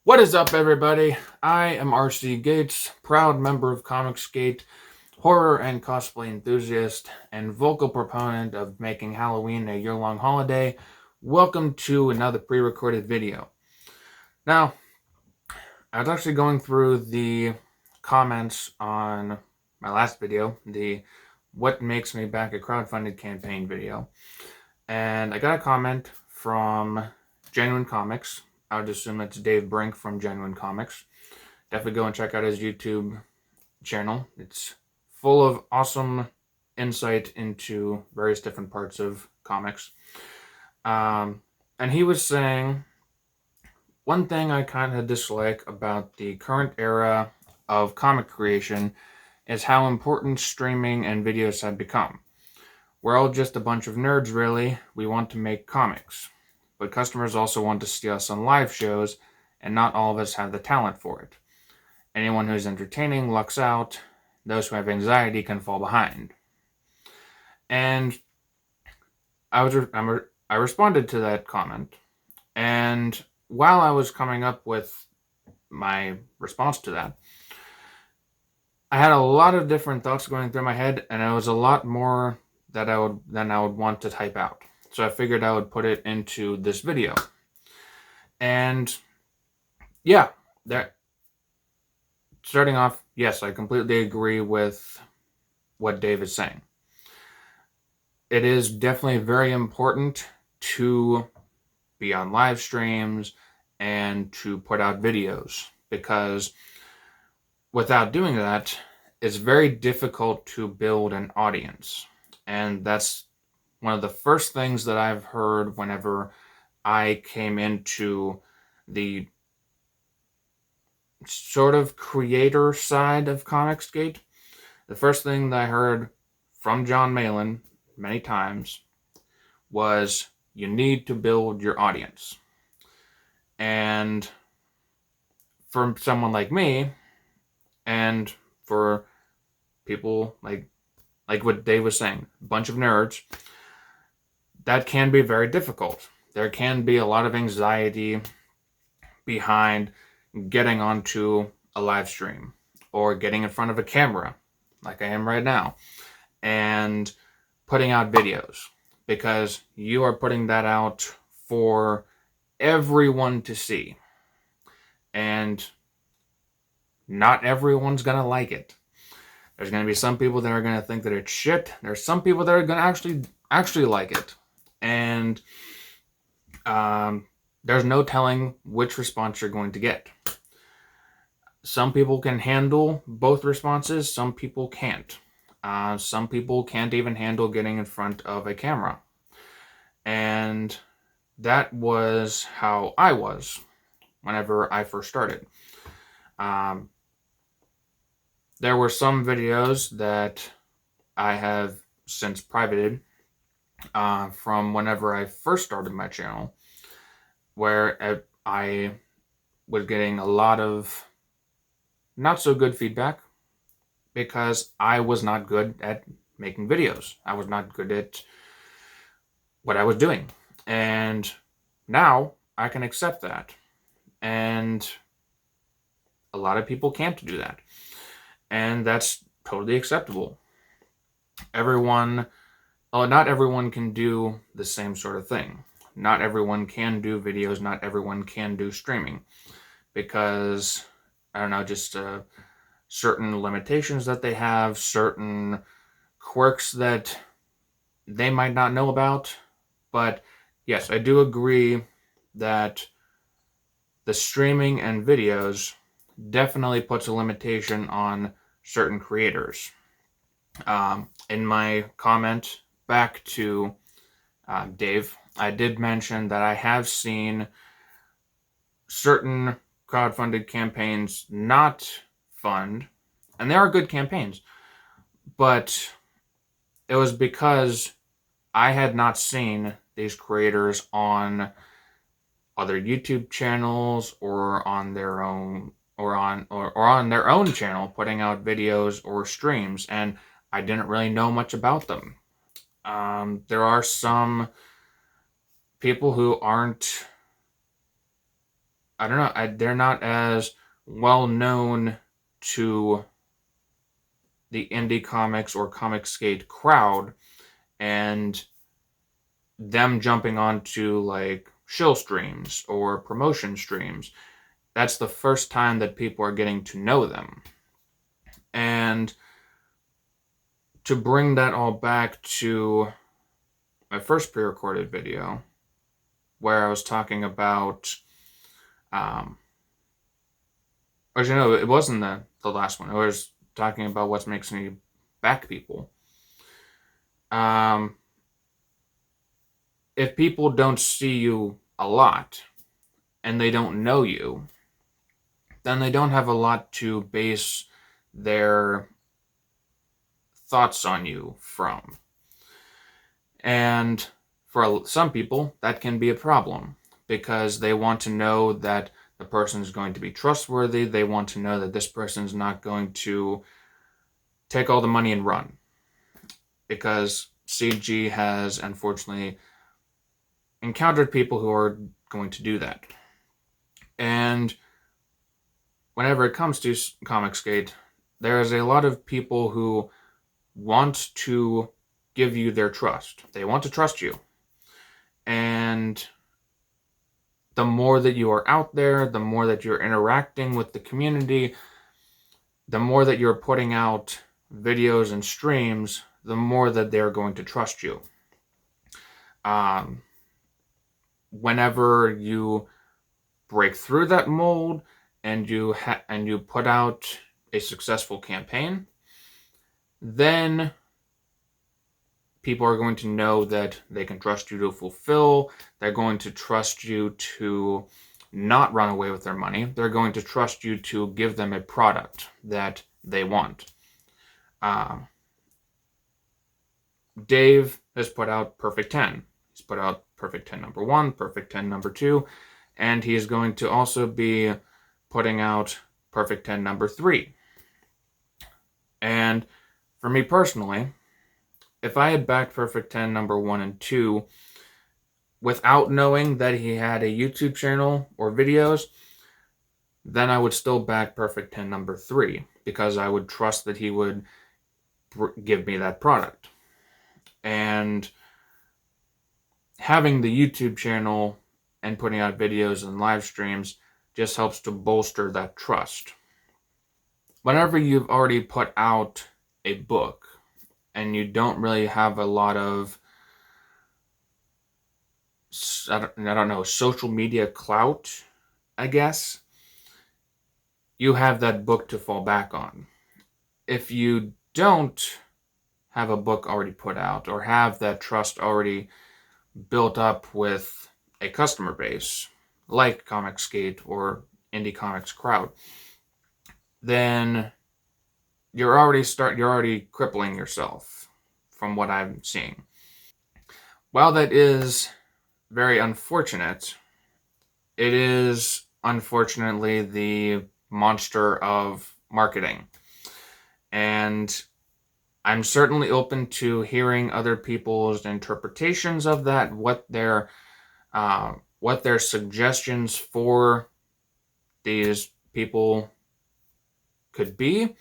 What is up, everybody? I am RC Gates, proud member of Comicsgate, horror and cosplay enthusiast, and vocal proponent of making Halloween a year-long holiday. Welcome to another pre-recorded video. Now, I was actually going through the comments on my last video, the What Makes Me Back a Crowdfunded Campaign video, and I got a comment from Genuine Comics. I would assume that's Dave Brink from Genuine Comics. Definitely go and check out his YouTube channel. It's full of awesome insight into various different parts of comics. And he was saying, one thing I kind of dislike about the current era of comic creation is how important streaming and videos have become. We're all just a bunch of nerds, really. We want to make comics. But customers also want to see us on live shows, and not all of us have the talent for it. Anyone who's entertaining lucks out. Those who have anxiety can fall behind. And I responded to that comment, and while I was coming up with my response to that, I had a lot of different thoughts going through my head, and it was a lot more than I would want to type out. So I figured I would put it into this video. And yeah, starting off, yes, I completely agree with what Dave is saying. It is definitely very important to be on live streams and to put out videos, because without doing that, it's very difficult to build an audience. And that's one of the first things that I've heard whenever I came into the sort of creator side of Comicsgate. The first thing that I heard from John Malin many times was, you need to build your audience. And for someone like me, and for people like what Dave was saying, a bunch of nerds, that can be very difficult. There can be a lot of anxiety behind getting onto a live stream or getting in front of a camera, like I am right now, and putting out videos, because you are putting that out for everyone to see, and not everyone's gonna like it. There's gonna be some people that are gonna think that it's shit. There's some people that are gonna actually like it, and there's no telling which response you're going to get. Some people can handle both responses. Some people can't. Some people can't even handle getting in front of a camera. And that was how I was whenever I first started. There were some videos that I have since privated from whenever I first started my channel, where I was getting a lot of not so good feedback because I was not good at making videos. I was not good at what I was doing. And now I can accept that. And a lot of people can't do that. And that's totally acceptable. Not everyone can do the same sort of thing. Not everyone can do videos. Not everyone can do streaming, because, I don't know, just certain limitations that they have, certain quirks that they might not know about. But yes, I do agree that the streaming and videos definitely puts a limitation on certain creators. In my comment back to Dave, I did mention that I have seen certain crowdfunded campaigns not fund, and they are good campaigns, but it was because I had not seen these creators on other YouTube channels or on their own on their own channel putting out videos or streams, and I didn't really know much about them. There are some people who aren't I don't know, they're not as well known to the indie comics or comic skate crowd, and them jumping onto like shill streams or promotion streams, that's the first time that people are getting to know them. And to bring that all back to my first pre-recorded video, where I was talking about, actually no, it wasn't the last one. I was talking about what makes me back people. Um, if people don't see you a lot and they don't know you, then they don't have a lot to base their thoughts on you from. And for some people, that can be a problem because they want to know that the person is going to be trustworthy. They want to know that this person is not going to take all the money and run, because CG has unfortunately encountered people who are going to do that. And whenever it comes to Comicsgate, there is a lot of people who want to give you their trust. They want to trust you. And the more that you are out there, the more that you're interacting with the community, the more that you're putting out videos and streams, the more that they're going to trust you. Whenever you break through that mold and you put out a successful campaign, then people are going to know that they can trust you to fulfill. They're going to trust you to not run away with their money. They're going to trust you to give them a product that they want. Dave has put out Perfect 10. He's put out Perfect 10 number 1, Perfect 10 number 2, and he is going to also be putting out Perfect 10 number 3. And for me personally, if I had backed Perfect 10 number 1 and 2 without knowing that he had a YouTube channel or videos, then I would still back Perfect 10 number 3 because I would trust that he would give me that product. And having the YouTube channel and putting out videos and live streams just helps to bolster that trust. Whenever you've already put out a book and you don't really have a lot of, I don't know, social media clout, I guess, you have that book to fall back on. If you don't have a book already put out or have that trust already built up with a customer base like Comicsgate or Indie Comics Crowd, then you're already crippling yourself from what I'm seeing. While that is very unfortunate, it is unfortunately the monster of marketing. And I'm certainly open to hearing other people's interpretations of that, what their suggestions for these people could be.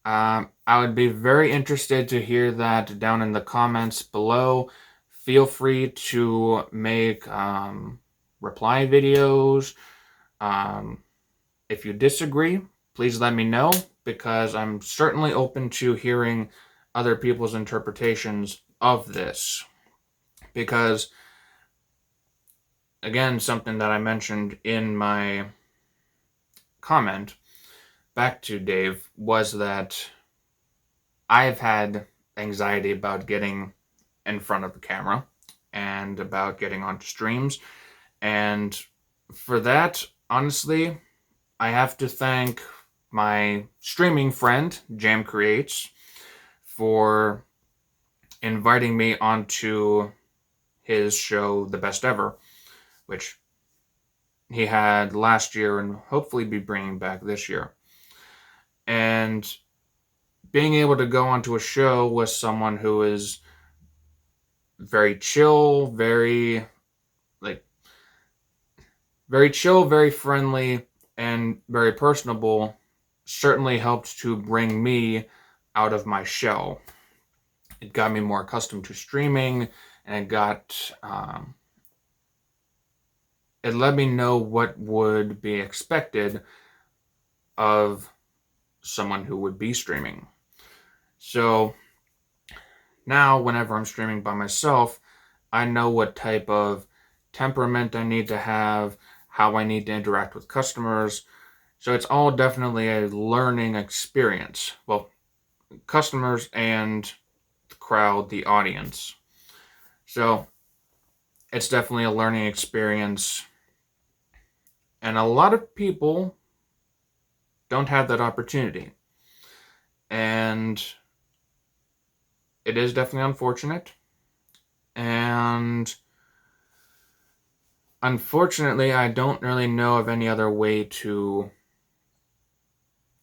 I would be very interested to hear that down in the comments below. Feel free to make reply videos. If you disagree, please let me know, because I'm certainly open to hearing other people's interpretations of this. Because, again, something that I mentioned in my comment back to Dave was that I've had anxiety about getting in front of the camera and about getting onto streams. And for that, honestly, I have to thank my streaming friend, Jam Creates, for inviting me onto his show, The Best Ever, which he had last year and hopefully be bringing back this year. And being able to go onto a show with someone who is very chill, very very chill, very friendly, and very personable, certainly helped to bring me out of my shell. It got me more accustomed to streaming, and it let me know what would be expected of someone who would be streaming. So now, whenever I'm streaming by myself, I know what type of temperament I need to have, how I need to interact with customers. So it's all definitely a learning experience. Well, customers and the crowd, the audience. So it's definitely a learning experience. And a lot of people don't have that opportunity. And it is definitely unfortunate. And unfortunately, I don't really know of any other way to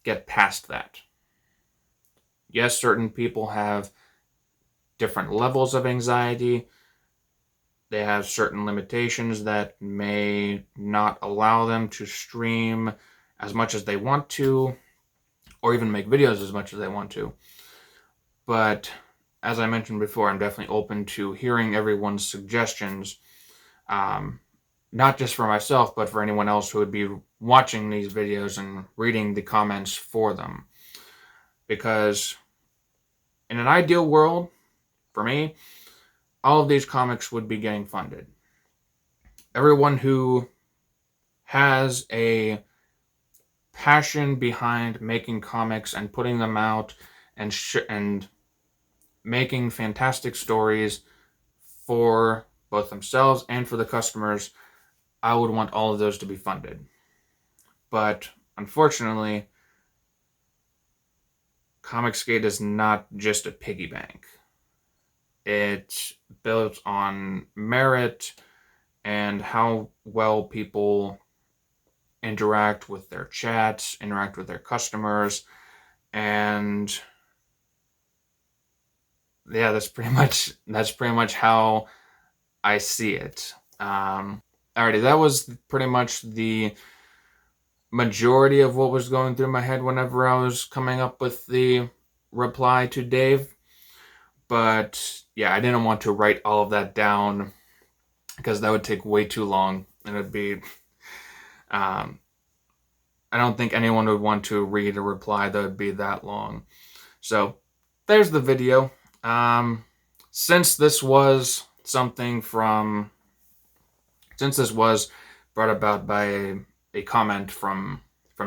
get past that. Yes, certain people have different levels of anxiety. They have certain limitations that may not allow them to stream as much as they want to, or even make videos as much as they want to. But as I mentioned before, I'm definitely open to hearing everyone's suggestions, not just for myself, but for anyone else who would be watching these videos and reading the comments for them. Because in an ideal world, for me, all of these comics would be getting funded. Everyone who has a passion behind making comics and putting them out and making fantastic stories for both themselves and for the customers, I would want all of those to be funded. But unfortunately, Comicsgate is not just a piggy bank. It's built on merit and how well people interact with their chats, interact with their customers, and yeah, that's pretty much how I see it. Alrighty, that was pretty much the majority of what was going through my head whenever I was coming up with the reply to Dave. But yeah, I didn't want to write all of that down because that would take way too long, and it'd be I don't think anyone would want to read a reply that would be that long. So there's the video. Since this was brought about by a comment from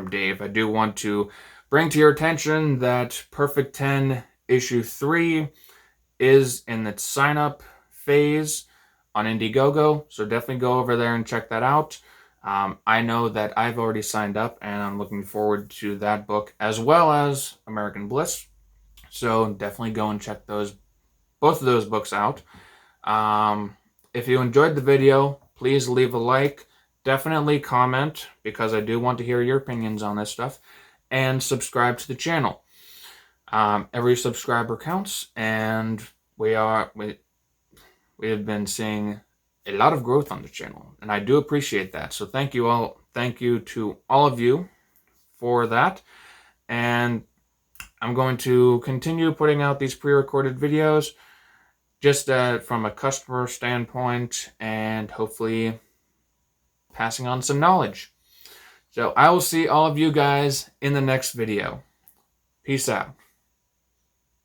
Dave, I do want to bring to your attention that Perfect 10 issue 3 is in the sign up phase on Indiegogo, so definitely go over there and check that out. I know that I've already signed up, and I'm looking forward to that book as well as American Bliss. So definitely go and check both of those books out. If you enjoyed the video, please leave a like. Definitely comment, because I do want to hear your opinions on this stuff. And subscribe to the channel. Every subscriber counts, and we have been seeing a lot of growth on the channel, and I do appreciate that. So thank you all. Thank you to all of you for that. And I'm going to continue putting out these pre-recorded videos just from a customer standpoint, and hopefully passing on some knowledge. So I will see all of you guys in the next video. Peace out.